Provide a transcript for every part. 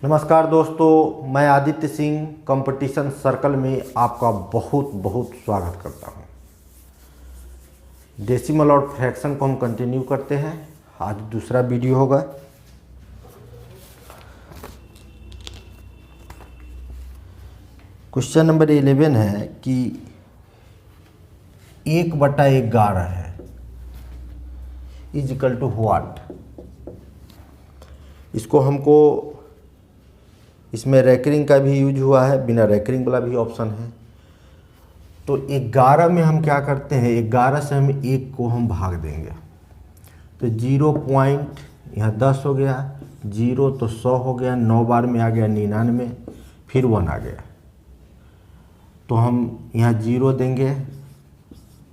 नमस्कार दोस्तों, मैं आदित्य सिंह कंपटीशन सर्कल में आपका बहुत बहुत स्वागत करता हूं। डेसिमल और फ्रैक्शन को हम कंटिन्यू करते हैं। आज दूसरा वीडियो होगा। क्वेश्चन नंबर 11 है कि 1/11 है इज इक्वल टू व्हाट। इसको हमको इसमें रैकरिंग का भी यूज हुआ है, बिना रैकरिंग वाला भी ऑप्शन है। तो 11 में हम क्या करते हैं, 11 से हम 1 को हम भाग देंगे तो 0 पॉइंट यहाँ 10 हो गया, 0 तो 100 हो गया, 9 बार में आ गया 99, फिर 1 आ गया। तो हम यहाँ 0 देंगे,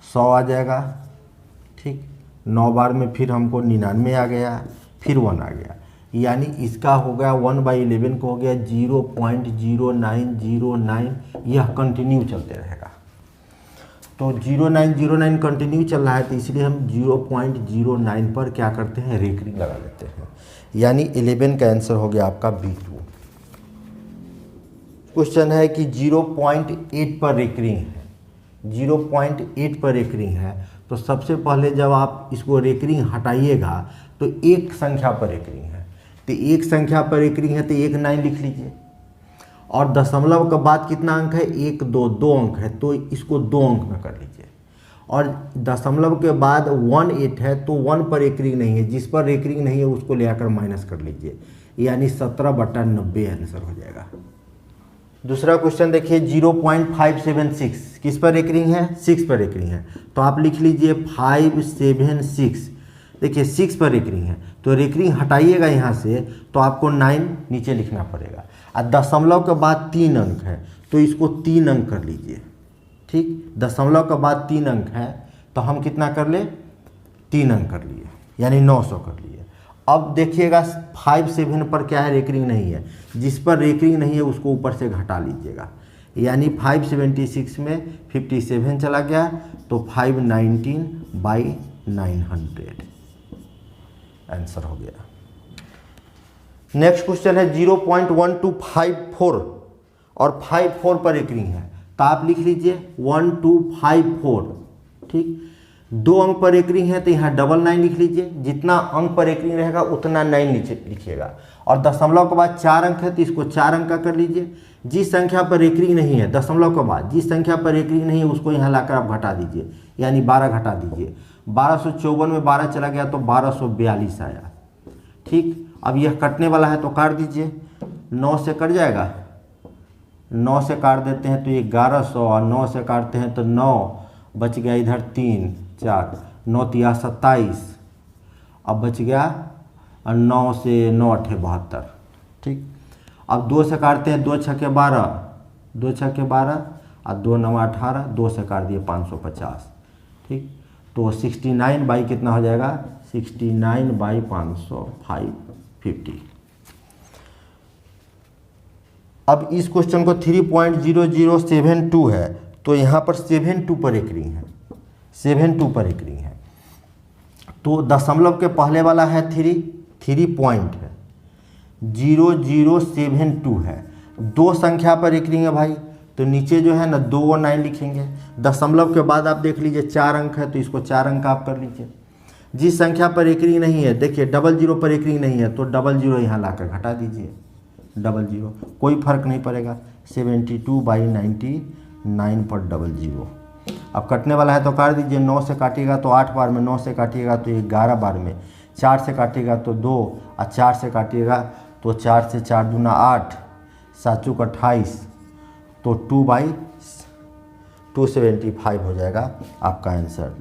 100 आ जाएगा, ठीक। 9 बार में फिर हमको 99 आ गया, फिर 1 आ गया, यानी इसका हो गया 1/11 को हो गया 0.0909। यह कंटिन्यू चलते रहेगा। तो 0909 कंटिन्यू चल रहा है, तो इसलिए हम 0.09 पर क्या करते हैं, रेकरिंग लगा लेते हैं। यानी 11 का आंसर हो गया आपका B2। क्वेश्चन है कि 0.8 पर रेकरिंग है। 0.8 पर रेकरिंग है, तो सबसे पहले जब आप इसको रेकरिंग हटाइएगा तो एक संख्या पर रेकरिंग है। तो एक संख्या पर रेकरिंग है तो 19 लिख लीजिए। और दशमलव के बाद कितना अंक है, 1 2 अंक है, तो इसको 2 अंक में कर लीजिए। और दशमलव के बाद 18 है तो 1 पर रेकरिंग नहीं है, जिस पर रेकरिंग नहीं है उसको ले आकर माइनस कर लीजिए, यानी 17/90 आंसर हो जाएगा। दूसरा क्वेश्चन देखिए, 0.576 किस पर रेकरिंग है, 6 पर रेकरिंग है। तो आप लिख लीजिए 576। देखिए 6 पर रेकरिंग है, तो रेकरिंग हटाइएगा यहाँ से तो आपको 9 नीचे लिखना पड़ेगा। और दशमलव के बाद 3 अंक है तो इसको 3 अंक कर लीजिए, ठीक। दशमलव के बाद 3 अंक है तो हम कितना कर ले, 3 अंक कर लिए, यानी 900 कर लिए। अब देखिएगा 57 पर क्या है, रेकरिंग नहीं है। जिस पर रेकरिंग नहीं है उसको ऊपर से घटा लीजिएगा, यानी 576 में 57 चला गया तो 519/900 आंसर हो गया। नेक्स्ट क्वेश्चन है 0.1254 और 54 पर रेकरिंग है, तो आप लिख लीजिए 1254, ठीक। 2 अंक पर रेकरिंग है तो यहाँ 99 लिख लीजिए। जितना अंक पर रेकरिंग रहेगा उतना 9 नीचे लिखिएगा। और दशमलव के बाद 4 अंक है तो इसको 4 अंक का कर लीजिए। जिस संख्या पर रेकरिंग नहीं है, दशमलव के बाद जिस संख्या पर रेकरिंग नहीं है उसको यहाँ लाकर आप घटा दीजिए, यानी 12 घटा दीजिए। 1254 में 12 चला गया तो 1242 आया, ठीक। अब यह कटने वाला है तो काट दीजिए, 9 से कट जाएगा, 9 से काट देते हैं तो 1100, और 9 से काटते हैं तो 9 बच गया, इधर 3 4 9 3 27, अब बच गया 9 से 9 8 72, ठीक। अब 2 से काटते हैं, 2 6 12, 2 6 12 और 2 9 18, 2 से काट दिए 550, ठीक। तो 69 बाई कितना हो जाएगा, 69/500 550। अब इस क्वेश्चन को 3.0072 है, तो यहाँ पर 72 पर रेकरिंग है, 72 पर रेकरिंग है। तो दशमलव के पहले वाला है 3 पॉइंट है, 0072 है। 2 संख्या पर रेकरिंग है भाई, तो नीचे जो है ना 2 और 9 लिखेंगे। दशमलव के बाद आप देख लीजिए 4 अंक है तो इसको 4 अंक आप कर लीजिए। जिस संख्या पर रेकरिंग नहीं है, देखिए 00 पर रेकरिंग नहीं है तो 00 यहाँ लाकर घटा दीजिए, 00 कोई फर्क नहीं पड़ेगा। 72/99 पर 00। अब कटने वाला है तो काट दीजिए। 9 से काटिएगा तो 8 बार में, 9 से काटिएगा तो 11 बार में, 4 से काटिएगा तो 2, और 4 से काटिएगा तो 4 से 4 दूना 8, 7 चौक 28, तो 2/275 हो जाएगा आपका आंसर।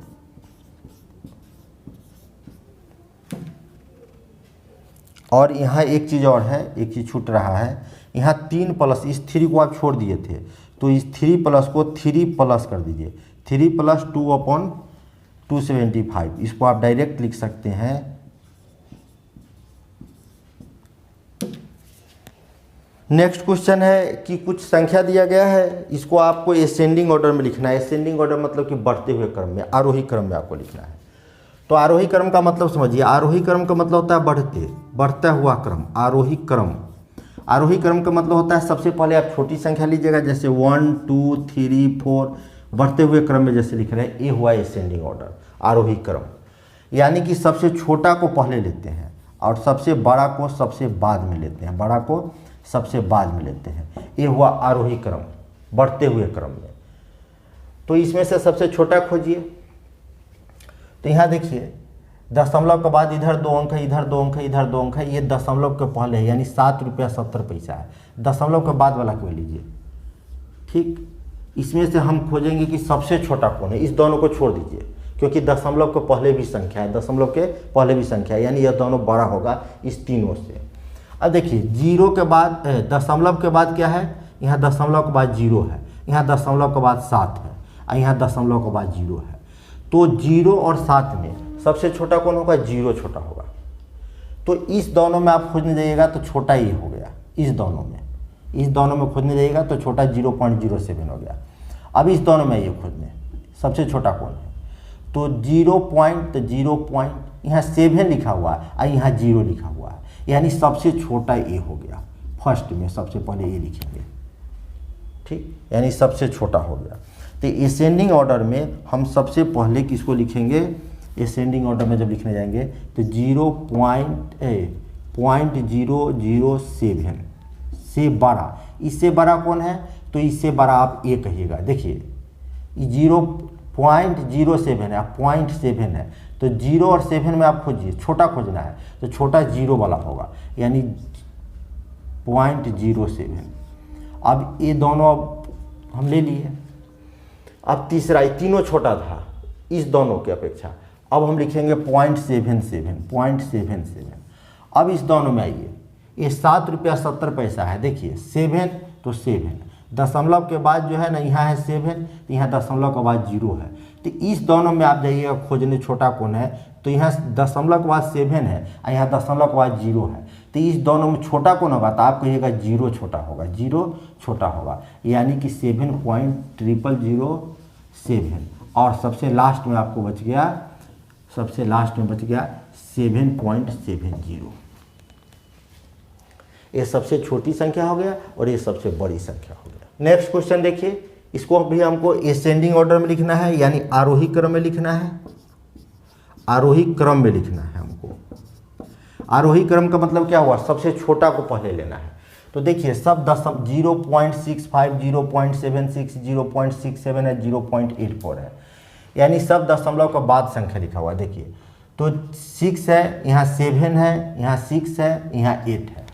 और यहाँ एक चीज़ और है, एक चीज़ छूट रहा है। यहाँ 3 प्लस, इस 3 को आप छोड़ दिए थे तो इस 3 प्लस को 3 प्लस कर दीजिए, 3 + 2/275। इसको आप डायरेक्ट लिख सकते हैं। नेक्स्ट क्वेश्चन है कि कुछ संख्या दिया गया है, इसको आपको एसेंडिंग ऑर्डर में लिखना है। एसेंडिंग ऑर्डर मतलब कि बढ़ते हुए क्रम में, आरोही क्रम में आपको लिखना है। तो आरोही क्रम का मतलब समझिए, आरोही क्रम का मतलब होता है बढ़ता हुआ क्रम, आरोही क्रम। आरोही क्रम का मतलब होता है सबसे पहले आप छोटी संख्या लीजिएगा, जैसे 1 2 3 4 बढ़ते हुए क्रम में जैसे लिख रहे हैं, ये हुआ असेंडिंग ऑर्डर आरोही क्रम। यानी कि सबसे छोटा को पहले लेते हैं और सबसे बड़ा को सबसे बाद में लेते हैं, बड़ा को सबसे बाद में लेते हैं, ये हुआ आरोही क्रम बढ़ते हुए क्रम में। तो इसमें से सबसे छोटा खोजिए। तो यहाँ देखिए दशमलव के बाद इधर 2 अंक है, इधर 2 अंक है, इधर 2 अंक है, ये दशमलव के पहले है यानी 7 रुपया 70 पैसा है। दशमलव के बाद वाला क्यों लीजिए, ठीक। इसमें से हम खोजेंगे कि सबसे छोटा कौन है, इस दोनों को छोड़ दीजिए क्योंकि दशमलव के पहले भी संख्या है, दशमलव के पहले भी संख्या है, यानी यह दोनों बड़ा होगा इस तीनों से। अब देखिए जीरो के बाद दशमलव के बाद क्या है, यहाँ दशमलव के बाद जीरो है, यहाँ दशमलव के बाद 7 है और यहाँ दशमलव के बाद जीरो है। तो 0 और 7 में सबसे छोटा कौन होगा, 0 छोटा होगा। तो इस दोनों में आप खोजने जाइएगा तो छोटा ये हो गया, इस दोनों में खोजने जाइएगा तो छोटा 0.07 हो गया। अब इस दोनों में ये खोजने सबसे छोटा कौन है, तो 0.0 यहाँ 7 लिखा हुआ है और यहाँ 0 लिखा हुआ है, यानी सबसे छोटा ये हो गया। फर्स्ट में सबसे पहले ये लिखेंगे, ठीक, यानी सबसे छोटा हो गया। तो असेंडिंग ऑर्डर में हम सबसे पहले किसको लिखेंगे, असेंडिंग ऑर्डर में जब लिखने जाएंगे तो 0.007 से बड़ा, इससे बड़ा कौन है, तो इससे बड़ा आप ये कहिएगा। देखिए 0.07 है, 0.7 है, तो 0 और 7 में आप खोजिए, छोटा खोजना है तो छोटा 0 वाला होगा, यानी 0.07। अब ये दोनों हम ले लिए। अब तीसरा, ये तीनों छोटा था इस दोनों की अपेक्षा, अब हम लिखेंगे 0.77। अब इस दोनों में आइए, ये 7 रुपया 70 पैसा है। देखिए 7 तो 7, दशमलव के बाद जो है ना यहाँ है 7, तो यहाँ दशमलव के बाद 0 है। तो इस दोनों में आप जाइएगा खोजने छोटा कौन है, तो यहाँ दशमलव के बाद 7 है और यहाँ दशमलव के बाद 0 है। तो इस दोनों में छोटा कौन होगा, तो आप कहिएगा 0 छोटा होगा, 0 छोटा होगा, यानी कि 7.0007। और सबसे लास्ट में आपको बच गया, सबसे लास्ट में बच गया 7.70। ये सबसे छोटी संख्या हो गया और ये सबसे बड़ी संख्या हो गया। नेक्स्ट क्वेश्चन देखिए, इसको भी हमको असेंडिंग ऑर्डर में लिखना है, यानी आरोही क्रम में लिखना है, आरोही क्रम में लिखना है हमको। आरोही क्रम का मतलब क्या हुआ, सबसे छोटा को पहले लेना है। तो देखिए सब 0.65, 0.76, 0.67 है, 0.84 है, यानी सब दशमलव का बाद संख्या लिखा हुआ है। देखिए तो 6 है, यहाँ 7 है, यहाँ 6 है, यहाँ 8 है,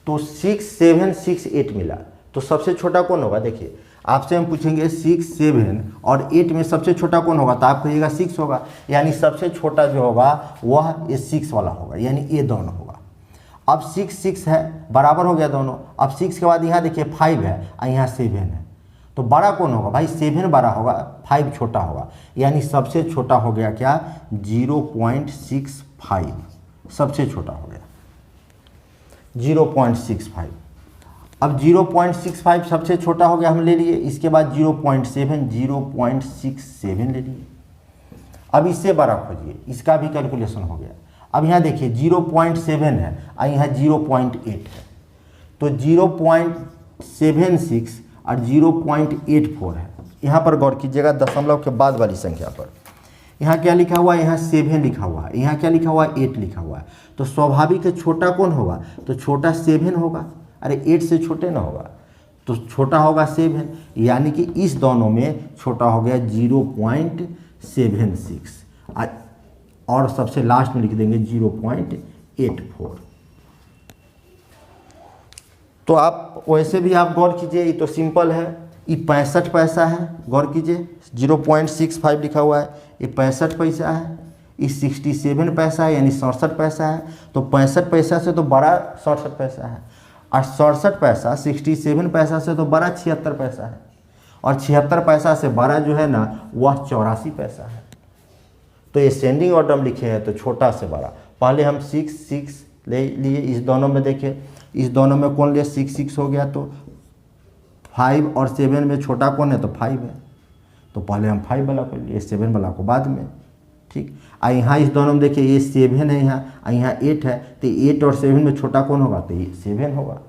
तो 6 7 6 8 मिला। तो सबसे छोटा कौन होगा, देखिए आपसे हम पूछेंगे 6 7 और 8 में सबसे छोटा कौन होगा, तो आप कहिएगा 6 होगा, यानी सबसे छोटा जो होगा वह ये 6 वाला होगा, यानी ये दोनों होगा। अब 6 6 है, बराबर हो गया दोनों। अब 6 के बाद यहाँ देखिए 5 है और यहाँ 7 है, तो बड़ा कौन होगा भाई, 7 बड़ा होगा, 5 छोटा होगा, यानी सबसे छोटा हो गया क्या, 0.65 सबसे छोटा हो गया 0.65। अब 0.65 सबसे छोटा हो गया, हम ले लिए। इसके बाद 0.67 ले लिए। अब इससे बड़ा खोजिए, इसका भी कैलकुलेशन हो गया। अब यहाँ देखिए 0.7 है और यहाँ 0.8 है, तो 0.76 और 0.84 है। यहाँ पर गौर कीजिएगा दशमलव के बाद वाली संख्या पर, यहाँ क्या लिखा हुआ है, यहाँ 7 लिखा हुआ है, यहाँ क्या लिखा हुआ है, 8 लिखा हुआ है। तो स्वाभाविक है छोटा कौन होगा, तो छोटा 7 होगा। अरे 8 से छोटे ना होगा, तो छोटा होगा 7, यानी कि इस दोनों में छोटा हो गया 0.76 और सबसे लास्ट में लिख देंगे 0.84। तो आप वैसे भी आप गौर कीजिए, ये तो सिंपल है, ये 65 पैसा है, गौर कीजिए 0.65 लिखा हुआ है, ये 65 पैसा है, ये 67 पैसा है, यानी 67 पैसा है। तो 65 पैसा से तो बड़ा 67 पैसा है, और 67 पैसा 67 पैसा से तो बड़ा 76 पैसा है, और 76 पैसा से बड़ा जो है ना वह 84 पैसा है। तो असेंडिंग ऑर्डर में लिखे हैं तो छोटा से बड़ा। पहले हम 6 6 ले लिए, इस दोनों में देखिए, इस दोनों में कौन लिया, 6 6 हो गया, तो 5 और 7 में छोटा कौन है, तो 5 है, तो पहले हम 5 वाला को लिए, 7 वाला को बाद में, ठीक। और यहाँ इस दोनों में देखिए ये 7 है यहाँ, और यहाँ 8 है, तो 8 और 7 में छोटा कौन होगा, तो ये 7 होगा।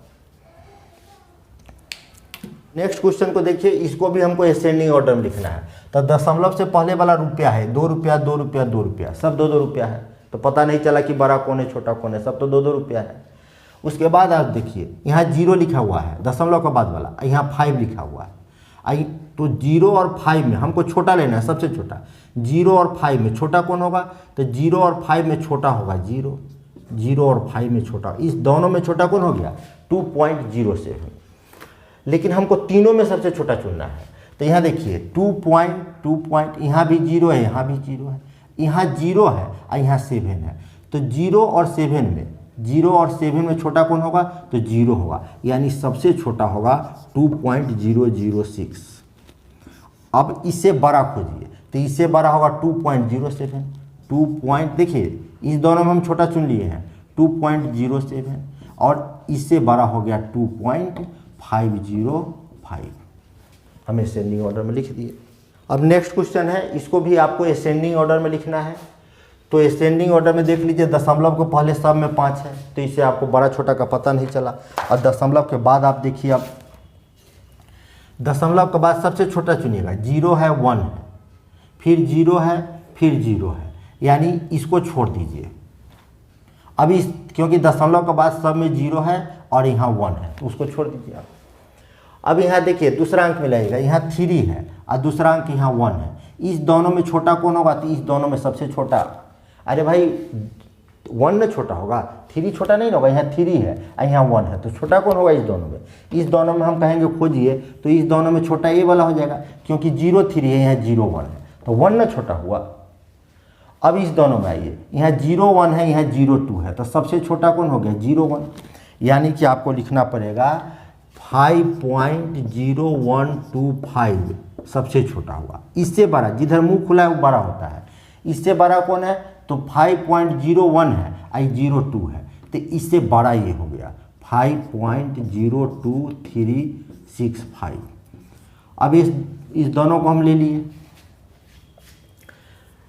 नेक्स्ट क्वेश्चन को देखिए, इसको भी हमको असेंडिंग ऑर्डर में लिखना है। तो दशमलव से पहले वाला रुपया है 2 रुपया 2 रुपया 2 रुपया, सब 2 2 रुपया है। तो पता नहीं चला कि बड़ा कौन है छोटा कौन है, सब तो 2 2 रुपया है। उसके बाद आप देखिए यहाँ 0 लिखा हुआ है दशमलव के बाद वाला, यहाँ 5 लिखा हुआ है। आई तो 0 और 5 में हमको छोटा लेना है, सबसे छोटा। 0 और 5 में छोटा कौन होगा? तो 0 और 5 में छोटा होगा 0, 0 और 5 में छोटा। इस दोनों में छोटा कौन हो गया? 2.07। लेकिन हमको तीनों में सबसे छोटा चुनना है। तो यहाँ देखिए 2 यहाँ भी 0 है, यहाँ भी 0 है, यहाँ 0 है और यहाँ 7 है। तो 0 और 7 में 0 और 7 में छोटा कौन होगा? तो 0 होगा, यानी सबसे छोटा होगा 2.006। अब इससे बड़ा खोजिए, तो इससे बड़ा होगा 2.07। देखिए इस दोनों में हम छोटा चुन लिए हैं 2.07, और इससे बड़ा हो गया 2.505। हम असेंडिंग ऑर्डर में लिख दिए। अब नेक्स्ट क्वेश्चन है, इसको भी आपको असेंडिंग ऑर्डर में लिखना है। तो असेंडिंग ऑर्डर में देख लीजिए, दशमलव को पहले सब में 5 है, तो इससे आपको बड़ा छोटा का पता नहीं चला। और दशमलव के बाद आप देखिए, अब दशमलव के बाद सबसे छोटा चुनिएगा। 0 है 1 है, फिर 0 है, फिर 0 है, यानी इसको छोड़ दीजिए। अब इस क्योंकि दशमलव के बाद सब में 0 है और यहाँ 1 है, तो उसको छोड़ दीजिए आप। अब यहाँ देखिए दूसरा अंक मिलाइएगा, यहाँ 3 है और दूसरा अंक यहाँ 1 है। इस दोनों में छोटा कौन होगा? तो इस दोनों में सबसे छोटा, अरे भाई 1 ना छोटा होगा, 3 छोटा नहीं होगा। यहाँ 3 है और यहाँ 1 है, तो छोटा कौन होगा इस दोनों में? इस दोनों में हम कहेंगे खोजिए, तो इस दोनों में छोटा ये वाला हो जाएगा, क्योंकि 0 3 है, यहाँ 0 1 है, तो 1 ना छोटा हुआ। अब इस दोनों में आइए, यहाँ 0 1 है, यहाँ 0 2 है, तो सबसे छोटा कौन हो गया? 0 1, यानी कि आपको लिखना पड़ेगा 5.0125 सबसे छोटा हुआ। इससे बड़ा, जिधर मुंह खुला है वो बड़ा होता है, इससे बड़ा कौन है? तो 5.01 है और 02 है, तो इससे बड़ा ये हो गया 5.02365। अब इस दोनों को हम ले लिए,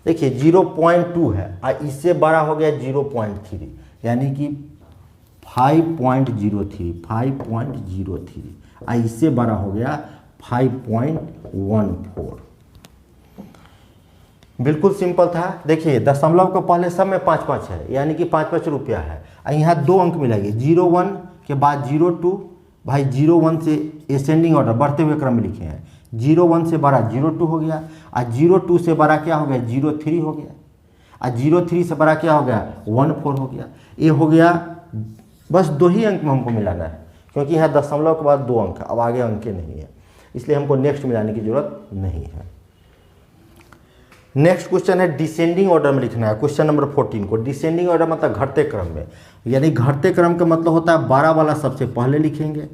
देखिए 0.2 है और इससे बड़ा हो गया 0.3, यानी कि 5.03 और इससे बड़ा हो गया 5.14। बिल्कुल सिंपल था। देखिए दशमलव को पहले सब में 5 5 है, यानी कि 5 5 रुपया है। और यहाँ 2 अंक मिलाइए, 01 के बाद 02। भाई 01 से असेंडिंग ऑर्डर बढ़ते हुए क्रम में लिखे हैं। 01 से बड़ा 02 हो गया, और 02 से बड़ा क्या हो गया? 03 हो गया, और 03 से बड़ा क्या हो गया? 14 हो गया। ये हो गया, बस 2 ही अंक में हमको मिलाना है, क्योंकि यहाँ दशमलव के बाद 2 अंक, अब आगे अंकें नहीं है, इसलिए हमको नेक्स्ट मिलाने की जरूरत नहीं है। नेक्स्ट क्वेश्चन है डिसेंडिंग ऑर्डर में लिखना है। क्वेश्चन नंबर 14 को डिसेंडिंग ऑर्डर मतलब घटते क्रम में, यानी घटते क्रम का मतलब होता है बड़ा वाला सबसे पहले लिखेंगे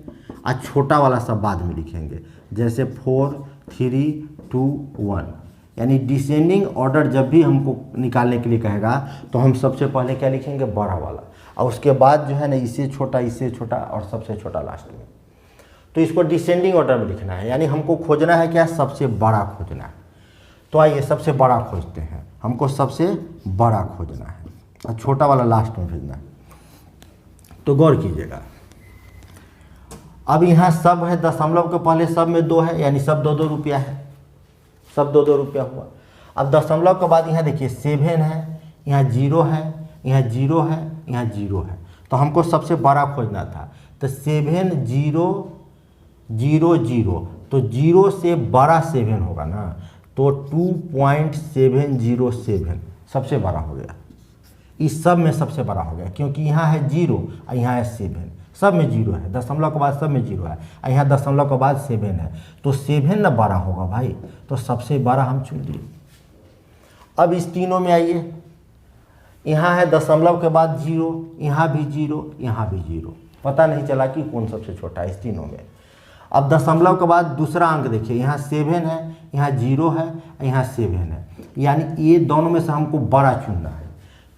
और छोटा वाला सब बाद में लिखेंगे, जैसे 4 3 2 1। यानी डिसेंडिंग ऑर्डर जब भी हमको निकालने के लिए कहेगा तो हम सबसे पहले क्या लिखेंगे? बड़ा वाला, और उसके बाद जो है ना इससे छोटा और सबसे छोटा लास्ट में। तो इसको डिसेंडिंग ऑर्डर में लिखना है, यानी हमको खोजना है क्या? सबसे बड़ा खोजना है। तो आइए सबसे बड़ा खोजते हैं, हमको सबसे बड़ा खोजना है और छोटा वाला लास्ट में भेजना है। तो गौर कीजिएगा, अब यहाँ सब है, दशमलव के पहले सब में 2 है, यानी सब 2 2 रुपया है, सब 2 2 रुपया हुआ। अब दशमलव के बाद यहाँ देखिए 7 है, यहाँ 0 है, यहाँ 0 है, यहाँ 0 है, तो हमको सबसे बड़ा खोजना था। तो 7 0 0 0, तो 0 से बड़ा 7 होगा ना, तो 2.707 सबसे बड़ा हो गया। इस सब में सबसे बड़ा हो गया, क्योंकि यहाँ है 0 और यहाँ है 7, सब में 0 है, दशमलव के बाद सब में 0 है और यहाँ दशमलव के बाद 7 है, तो 7 ना बड़ा होगा भाई, तो सबसे बड़ा हम चुन लिए। अब इस तीनों में आइए, यहाँ है दशमलव के बाद 0, यहाँ भी 0, यहाँ भी 0, पता नहीं चला कि कौन सबसे छोटा है इस तीनों में। अब दशमलव के बाद दूसरा अंक देखिए, यहाँ 7 है, यहाँ 0 है, यहाँ 7 है, यानी ये दोनों में से हमको बड़ा चुनना है।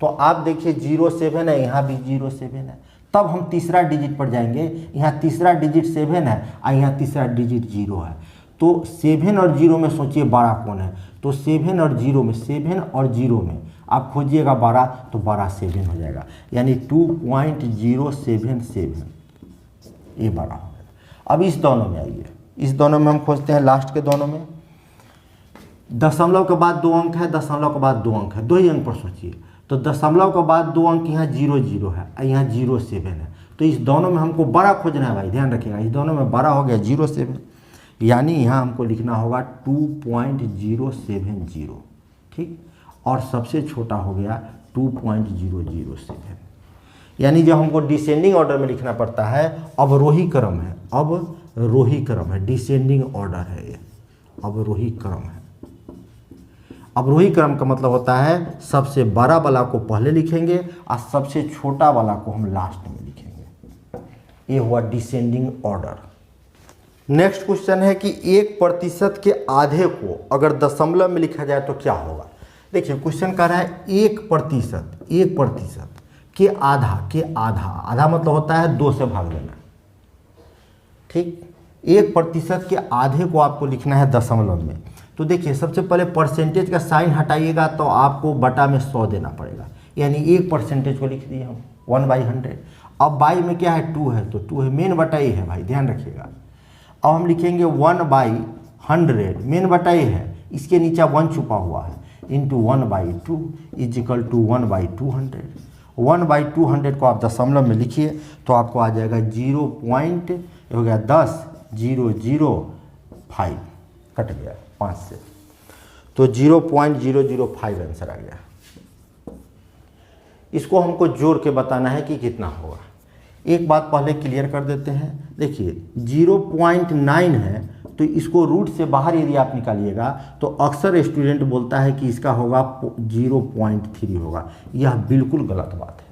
तो आप देखिए 0 7 है, यहाँ भी 0 7 है, तब हम तीसरा डिजिट पर जाएंगे। यहाँ तीसरा डिजिट 7 है और यहाँ तीसरा डिजिट 0 है, तो 7 और 0 में सोचिए बड़ा कौन है? तो 7 और 0 में, 7 और 0 में आप खोजिएगा बड़ा, तो बड़ा 7 हो जाएगा, यानी 2.077 ये बड़ा हो गया। अब इस दोनों में आइए, इस दोनों में हम खोजते हैं, लास्ट के दोनों में दशमलव के बाद 2 अंक है, दशमलव के बाद 2 अंक है, 2 ही अंक पर सोचिए। तो दशमलव के बाद 2 अंक यहाँ 0 है, यहाँ 07 है। तो इस दोनों में हमको बड़ा खोजना है भाई, ध्यान रखिएगा, इस दोनों में बड़ा हो गया 07, यानी यहाँ हमको लिखना होगा 2.070, ठीक। और सबसे छोटा हो गया 2.007, यानी जब हमको डिसेंडिंग ऑर्डर में लिखना पड़ता है, अवरोही क्रम है, अवरोही क्रम है, डिसेंडिंग ऑर्डर है ये, अवरोही क्रम है। अवरोही क्रम का मतलब होता है सबसे बड़ा वाला को पहले लिखेंगे और सबसे छोटा वाला को हम लास्ट में लिखेंगे। ये हुआ डिसेंडिंग ऑर्डर। नेक्स्ट क्वेश्चन है कि 1% के आधे को अगर दशमलव में लिखा जाए तो क्या होगा। देखिए क्वेश्चन कह रहा है 1% के आधा मतलब होता है 2 से भाग देना, ठीक। 1% के आधे को आपको लिखना है दशमलव में। तो देखिए सबसे पहले परसेंटेज का साइन हटाइएगा तो आपको बटा में 100 देना पड़ेगा, यानी 1% को लिख दिए हम 1/100। अब बाई में क्या है 2 है, तो 2 है, मेन बटा ए है भाई, ध्यान रखिएगा। अब हम लिखेंगे 1/100, मेन बटा ए है, इसके नीचे 1 छुपा हुआ है, इंटू 1/2 इज इक्वल टू 1/200। 1/200 को आप दशमलव में लिखिए तो आपको आ जाएगा 0.005, कट गया 5 से, तो 0.005 आंसर आ गया। इसको हमको जोड़ के बताना है कि कितना होगा। एक बात पहले क्लियर कर देते हैं, देखिए 0.9 है, तो इसको रूट से बाहर यदि आप निकालिएगा तो अक्सर स्टूडेंट बोलता है कि इसका होगा 0.3 होगा। यह बिल्कुल गलत बात है।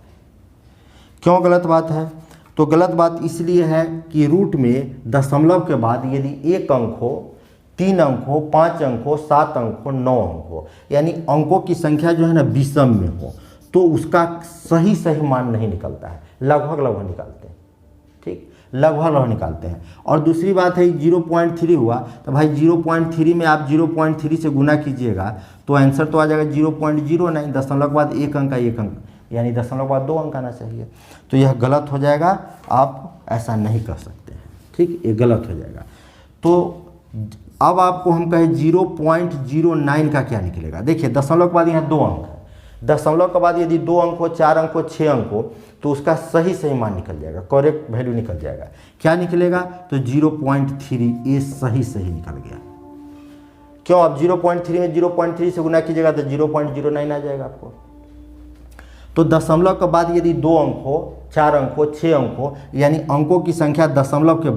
क्यों गलत बात है? तो गलत बात इसलिए है कि रूट में दशमलव के बाद यदि 1 अंक हो, 3 अंक हो, 5 अंक हो, 7 अंक हो, 9 अंक हो, यानी अंकों की संख्या जो है ना विषम में हो, तो उसका सही मान नहीं निकलता है, लगभग निकालते हैं, ठीक, लगभग निकालते हैं। और दूसरी बात है 0.3 हुआ, तो भाई 0.3 में आप 0.3 से गुना कीजिएगा तो आंसर तो आ जाएगा 0.09, दशमलव के बाद 1 अंक का 1 अंक, यानी दशमलव के बाद 2 अंक आना चाहिए। तो यह गलत हो जाएगा, आप ऐसा नहीं कर सकते हैं, ठीक, ये गलत हो जाएगा। तो अब आपको हम कहें 0.09 का क्या निकलेगा। देखिए दशमलव के बाद यहाँ 2 अंक है, दशमलव के बाद यदि 2 अंक हो, 4 अंक हो, 6 अंक हो, तो उसका सही मान निकल जाएगा, करेक्ट वैल्यू निकल जाएगा। क्या निकलेगा? तो 0.3, ये सही निकल गया। क्यों? अब 0.3 में 0.3 से गुना कीजिएगा तो 0.09 आ जाएगा आपको। तो दशमलव के बाद यदि 2 अंक हो, 4 अंक हो, 6 अंक हो, यानी अंकों की संख्या दशमलव के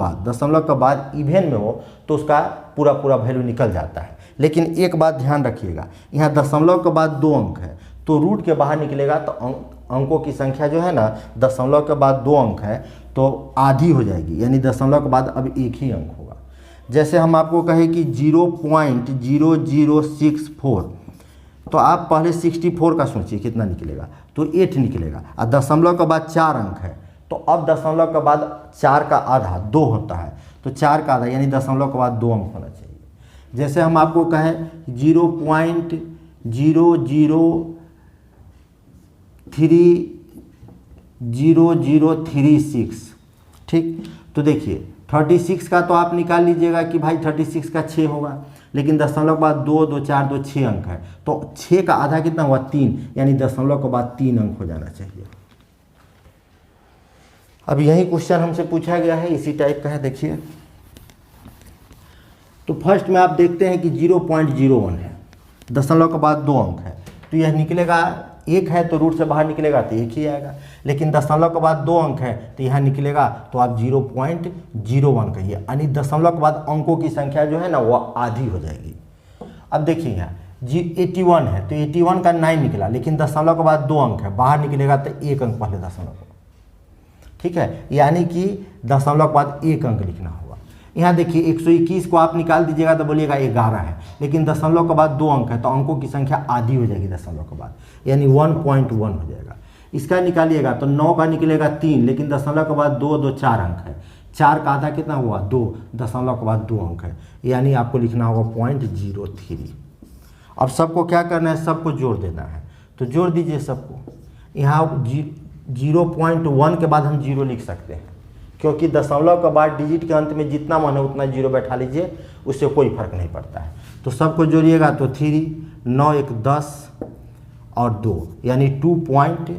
बाद इवेन में हो, तो उसका पूरा वैल्यू निकल जाता है। लेकिन एक बात ध्यान रखिएगा, यहाँ दशमलव के बाद 2 अंक है, तो रूट के बाहर निकलेगा तो अंकों की संख्या जो है ना दशमलव के बाद 2 अंक है तो आधी हो जाएगी, यानी दशमलव के बाद अब 1 ही अंक होगा। जैसे हम आपको कहें कि 0.0064, तो आप पहले 64 का सोचिए कितना निकलेगा, तो 8 निकलेगा। और दशमलव के बाद 4 अंक है, तो अब दशमलव के बाद 4 का आधा 2 होता है, तो 4 का आधा यानी दशमलव के बाद 2 अंक होना चाहिए। जैसे हम आपको कहें 0.0036, ठीक। तो देखिए 36 का तो आप निकाल लीजिएगा कि भाई 36 का 6 होगा, लेकिन दशमलव के बाद 2, 2, 4, 2, 6 अंक है, तो 6 का आधा कितना हुआ? 3, यानी दशमलव के बाद 3 अंक हो जाना चाहिए। अब यही क्वेश्चन हमसे पूछा गया है, इसी टाइप का है। देखिए तो फर्स्ट में आप देखते हैं कि 0.01 है, दशमलव के बाद 2 अंक है, तो यह निकलेगा 1 है, तो रूट से बाहर निकलेगा तो 1 ही आएगा। लेकिन दशमलव के बाद 2 अंक है तो यहाँ निकलेगा तो आप 0.01 कहिए, यानी दशमलव के बाद अंकों की संख्या जो है ना वो आधी हो जाएगी। अब देखिए यहाँ 81 है, तो 81 का 9 निकला, लेकिन दशमलव के बाद 2 अंक है, बाहर निकलेगा तो 1 अंक पहले दशमलव को, ठीक है, यानी कि दशमलव के बाद 1 अंक लिखना होगा। यहाँ देखिए 121 को आप निकाल दीजिएगा तो बोलिएगा 11 है, लेकिन दशमलव के बाद 2 अंक है, तो अंकों की संख्या आधी हो जाएगी दशमलव के बाद, यानी 1.1 हो जाएगा। इसका निकालिएगा तो 9 का निकलेगा 3, लेकिन दशमलव के बाद 2, 2, 4 अंक है, 4 का आधा कितना हुआ? 2, दशमलव के बाद 2 अंक है, यानी आपको लिखना होगा 0.03। अब सबको क्या करना है? सबको जोड़ देना है, तो जोड़ दीजिए सबको। यहाँ 0.1 के बाद हम 0 लिख सकते हैं, क्योंकि दशमलव के बाद डिजिट के अंत में जितना मन है उतना जीरो बैठा लीजिए, उससे कोई फर्क नहीं पड़ता है। तो सबको जोड़िएगा तो 3, 9 1 10 और 2 यानी 2 पॉइंट,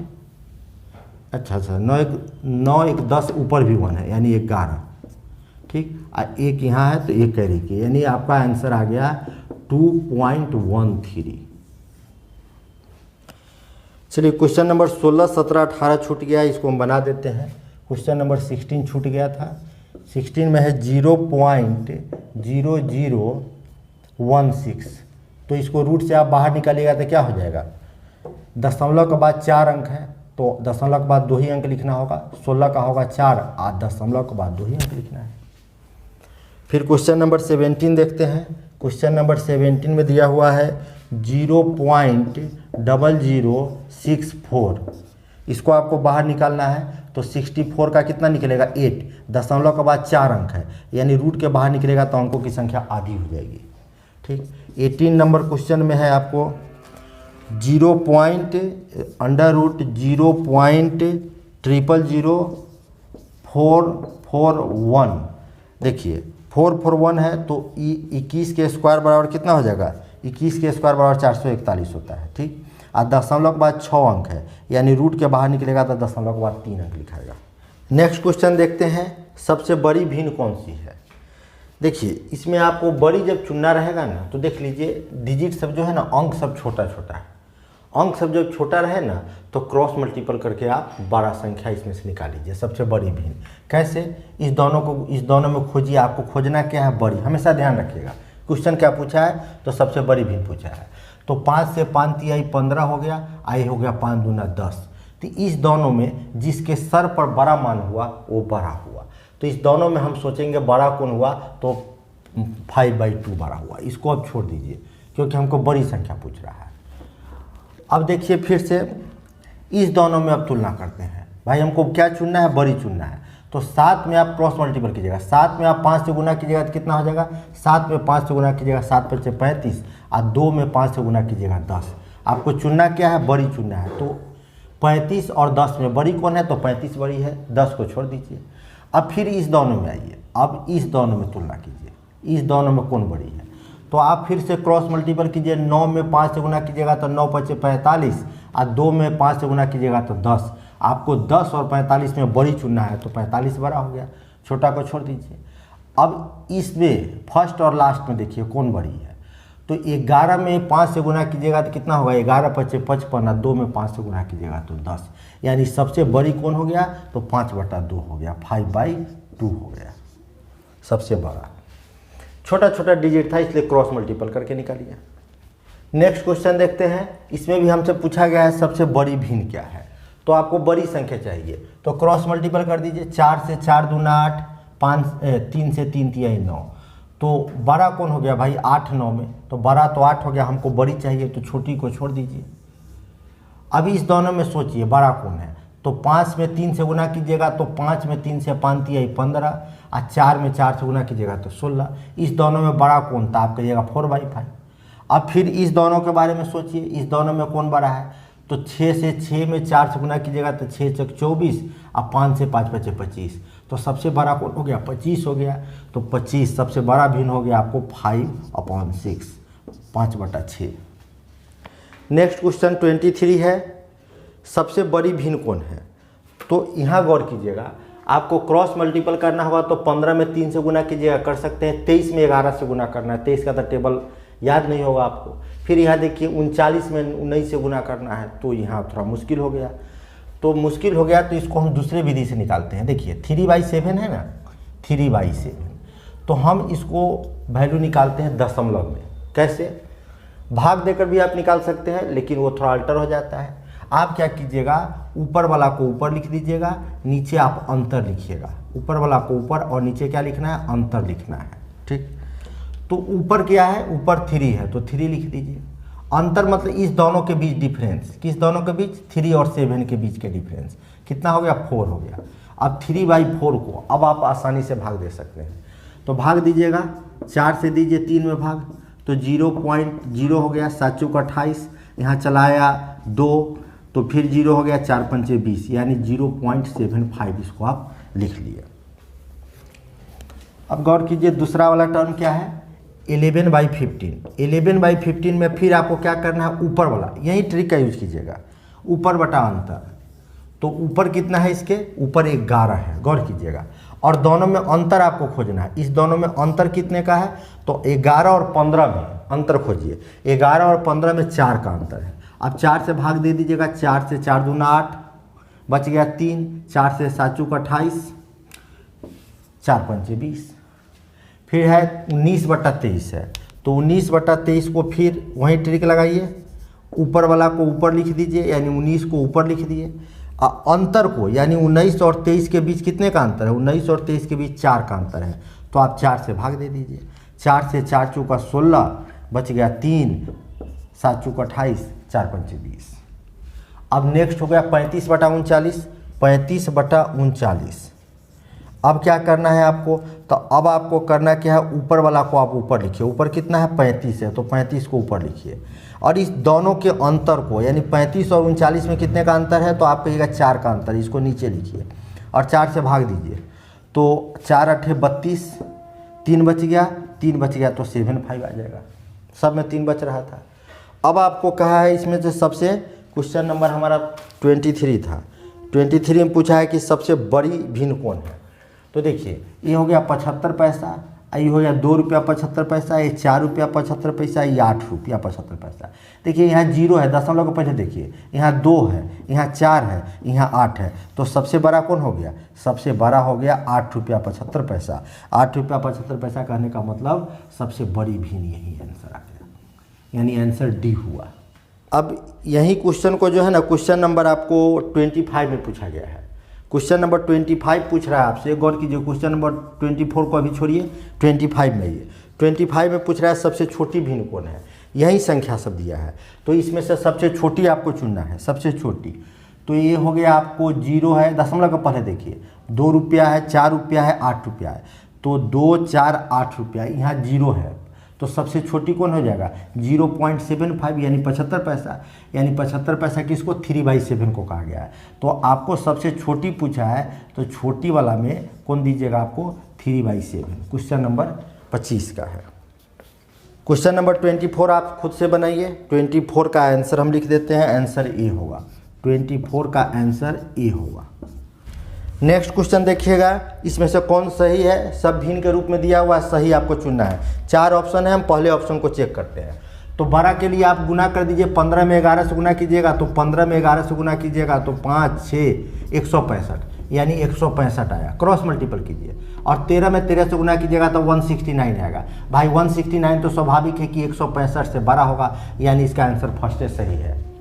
अच्छा 9 1 10 ऊपर भी 1 है यानी 11, ठीक। और एक यहाँ है तो एक कैरी की, यानी आपका आंसर आ गया 2.13। चलिए क्वेश्चन नंबर 16, 17, 18 छूट गया, इसको हम बना देते हैं। क्वेश्चन नंबर 16 छूट गया था। 16 में है 0.0016, तो इसको रूट से आप बाहर निकालिएगा तो क्या हो जाएगा, दशमलव के बाद 4 अंक है तो दशमलव के बाद 2 ही अंक लिखना होगा, 16 का होगा 4 और दशमलव के बाद 2 ही अंक लिखना है। फिर क्वेश्चन नंबर 17 देखते हैं। क्वेश्चन नंबर 17 में दिया हुआ है 0.0064, इसको आपको बाहर निकालना है तो 64 का कितना निकलेगा 8, दशमलव के बाद 4 अंक है यानी रूट के बाहर निकलेगा तो अंकों की संख्या आधी हो जाएगी, ठीक। 18 नंबर क्वेश्चन में है आपको 0.000441। देखिए 441 है तो 21 के स्क्वायर बराबर कितना हो जाएगा, 21 के स्क्वायर बराबर 441 होता है, ठीक। और दशमलव के बाद 6 अंक है यानी रूट के बाहर निकलेगा तो दशमलव के बाद 3 अंक लिखाएगा। नेक्स्ट क्वेश्चन देखते हैं, सबसे बड़ी भिन्न कौन सी है। देखिए इसमें आपको बड़ी जब चुनना रहेगा ना तो देख लीजिए डिजिट सब जो है ना, अंक सब छोटा छोटा है, अंक सब जब छोटा रहे ना तो क्रॉस मल्टीपल करके आप बड़ा संख्या इसमें से निकाल लीजिए, सबसे बड़ी भिन्न। कैसे, इस दोनों में खोजिए, आपको खोजना क्या है, बड़ी। हमेशा ध्यान रखिएगा क्वेश्चन क्या पूछा है तो सबसे बड़ी भिन्न पूछा है। तो 5 से 5 तिहाई 15 हो गया, आई हो गया 5 दूना 10। तो इस दोनों में जिसके सर पर बड़ा मान हुआ वो बड़ा हुआ, तो इस दोनों में हम सोचेंगे बड़ा कौन हुआ तो 5/2 बड़ा हुआ। इसको अब छोड़ दीजिए क्योंकि हमको बड़ी संख्या पूछ रहा है। अब देखिए फिर से इस दोनों में अब तुलना करते हैं। भाई हमको क्या चुनना है, बड़ी चुनना है। तो 7 में आप क्रॉस मल्टीपल कीजिएगा, 7 में आप 5 से गुना कीजिएगा तो कितना हो जाएगा, 7 में 5 से गुना कीजिएगा 7 5 35 और 2 में 5 से गुना कीजिएगा 10। आपको चुनना क्या है, बड़ी चुनना है। तो 35 और 10 में बड़ी कौन है तो 35 बड़ी है, 10 को छोड़ दीजिए। अब फिर इस दोनों में आइए, अब इस दोनों में तुलना कीजिए, इस दोनों में कौन बड़ी है। तो आप फिर से क्रॉस मल्टीपल कीजिए, 9 में 5 से गुना कीजिएगा तो 9 5 45 और 2 में 5 से गुना कीजिएगा तो 10। आपको 10 और 45 में बड़ी चुनना है तो 45 बड़ा हो गया, छोटा को छोड़ दीजिए। अब इसमें फर्स्ट और लास्ट में देखिए कौन बड़ी है। तो 11 में 5 से गुना कीजिएगा तो कितना होगा, 11 5 55 और 2 में 5 से गुना कीजिएगा तो 10। यानी सबसे बड़ी कौन हो गया तो 5/2 हो गया, 5/2 हो गया सबसे बड़ा। छोटा छोटा डिजिट था इसलिए क्रॉस मल्टीपल करके निकालिए। नेक्स्ट क्वेश्चन देखते हैं। इसमें भी हमसे पूछा गया है सबसे बड़ी भिन्न क्या है, तो आपको बड़ी संख्या चाहिए तो क्रॉस मल्टीपल कर दीजिए। 4 से 4 दूना 8, 3 से 3 तिहाई 9। तो बड़ा कौन हो गया भाई 8 9 में, तो बड़ा तो 8 हो गया, हमको बड़ी चाहिए तो छोटी को छोड़ दीजिए। अभी इस दोनों में सोचिए बड़ा कौन है। तो 5 में 3 से गुना कीजिएगा तो 5 में 3 से 5 तिहाई 15 और 4 में 4 से गुना कीजिएगा तो 16। इस दोनों में बड़ा कौन था, आप कहिएगा 4/5। अब फिर इस दोनों के बारे में सोचिए, इस दोनों में कौन बड़ा है। तो 6 से 6 में 4 से गुना कीजिएगा तो 6 × 24 और 5 से 5 × 25। तो सबसे बड़ा कौन हो गया 25 हो गया। तो 25 सबसे बड़ा भिन्न हो गया आपको 5/6, 5/6। नेक्स्ट क्वेश्चन 23 है, सबसे बड़ी भिन्न कौन है। तो यहाँ गौर कीजिएगा, आपको क्रॉस मल्टीपल करना होगा तो 15 में 3 से गुना कीजिएगा, कर सकते हैं। 23 में 11 से गुना करना है, 23 का तो टेबल याद नहीं होगा आपको। फिर यहाँ देखिए 39 में 19 से गुना करना है, तो यहाँ थोड़ा मुश्किल हो गया। तो मुश्किल हो गया तो इसको हम दूसरे विधि से निकालते हैं। देखिए 3/7 है ना, 3/7। तो हम इसको वैल्यू निकालते हैं दशमलव में। कैसे, भाग देकर भी आप निकाल सकते हैं लेकिन वो थोड़ा अल्टर हो जाता है। आप क्या कीजिएगा, ऊपर वाला को ऊपर लिख दीजिएगा, नीचे आप अंतर लिखिएगा। ऊपर वाला को ऊपर और नीचे क्या लिखना है, अंतर लिखना है, ठीक। तो ऊपर क्या है, ऊपर 3 है तो 3 लिख दीजिए। अंतर मतलब इस दोनों के बीच डिफरेंस, किस दोनों के बीच, 3 और 7 के बीच के डिफरेंस कितना हो गया, 4 हो गया। अब 3/4 को अब आप आसानी से भाग दे सकते हैं। तो भाग दीजिएगा, 4 से दीजिए 3 में भाग, तो 0.0 हो गया, 7 × 28, यहाँ चलाया 2 तो फिर 0 हो गया, 4 × 5 = 20, यानी 0.75 इसको आप लिख लिए। अब गौर कीजिए दूसरा वाला टर्म क्या है, 11/15। 11/15 में फिर आपको क्या करना है, ऊपर वाला, यही ट्रिक का यूज कीजिएगा, ऊपर बटा अंतर। तो ऊपर कितना है, इसके ऊपर 11 है, गौर कीजिएगा। और दोनों में अंतर आपको खोजना है, इस दोनों में अंतर कितने का है, तो 11 और 15 में अंतर खोजिए। 11 और 15 में 4 का अंतर है। अब 4 से भाग दे दीजिएगा, 4 से 4 दूना 8, बच गया 3, 4 से 7 चौक 28, 4 पंचे 20। फिर है 19/23 है, तो 19/23 को फिर वही ट्रिक लगाइए, ऊपर वाला को ऊपर लिख दीजिए, यानी 19 को ऊपर लिख दिए। अंतर को यानी 19 और 23 के बीच कितने का अंतर है, 19 और 23 के बीच 4 का अंतर है, तो आप 4 से भाग दे दीजिए। 4 से 4 चौका 16, बच गया 3, 7 चौक 28, 4 पंचे 20। अब नेक्स्ट हो गया 35/39, 35/39। अब क्या करना है आपको, तो अब आपको करना क्या है, ऊपर वाला को आप ऊपर लिखिए। ऊपर कितना है, 35 है, तो 35 को ऊपर लिखिए। और इस दोनों के अंतर को, यानी 35 और 39 में कितने का अंतर है, तो आप कहिएगा 4 का अंतर, इसको नीचे लिखिए और 4 से भाग दीजिए। तो 4 8 32, 3 बच गया, 3 बच गया तो 75 आ जाएगा। सब में 3 बच रहा था। अब आपको कहा है इसमें से सबसे, क्वेश्चन नंबर हमारा 23 था, 23 में पूछा है कि सबसे बड़ी भिन्न कौन है। तो देखिए ये हो गया 75 पैसा, ये हो गया 2 रुपया 75 पैसा, ये 4 रुपया 75 पैसा, ये 8 रुपया 75 पैसा। देखिए यहाँ 0 है, दशमलव को पहले देखिए, यहाँ 2 है, यहाँ 4 है, यहाँ 8 है, तो सबसे बड़ा कौन हो गया, सबसे बड़ा हो गया 8 रुपया 75 पैसा। 8 रुपया 75 पैसा कहने का मतलब सबसे बड़ी भिन्न यही आंसर आ गया, यानी आंसर डी हुआ। अब यही क्वेश्चन को जो है ना, क्वेश्चन नंबर आपको 25 में पूछा गया है। क्वेश्चन नंबर 25 पूछ रहा है आपसे, गौर कीजिए। क्वेश्चन नंबर 24 को अभी छोड़िए, 25 में ये 25 में पूछ रहा है सबसे छोटी भिन्न कौन है। यही संख्या सब दिया है, तो इसमें से सबसे छोटी आपको चुनना है, सबसे छोटी। तो ये हो गया आपको 0 है, दशमलव का पहले देखिए, 2 रुपया है, 4 रुपया है, 8 रुपया है, तो 2 4 8 रुपया, यहाँ 0 है, तो सबसे छोटी कौन हो जाएगा, 0.75 यानी 75 पैसा। यानी 75 पैसा किसको, 3/7 को कहा गया है। तो आपको सबसे छोटी पूछा है, तो छोटी वाला में कौन दीजिएगा आपको, 3/7। क्वेश्चन नंबर 25 का है। क्वेश्चन नंबर 24 आप खुद से बनाइए। 24 का आंसर हम लिख देते हैं, आंसर ए होगा। 24 का आंसर ए होगा। नेक्स्ट क्वेश्चन देखिएगा, इसमें से कौन सही है, सब भिन्न के रूप में दिया हुआ है, सही आपको चुनना है। 4 ऑप्शन है, हम पहले ऑप्शन को चेक करते हैं। तो 12 के लिए आप गुना कर दीजिए, 15 में 11 से गुना कीजिएगा, तो 15 में 11 से गुना कीजिएगा तो 5 6 165, यानी 165 आया। क्रॉस मल्टीपल कीजिए, और 13 में 13 से गुना कीजिएगा तो 169 आएगा। भाई 169 तो स्वाभाविक है कि 165 से बड़ा होगा, यानी इसका आंसर फर्स्ट सही है।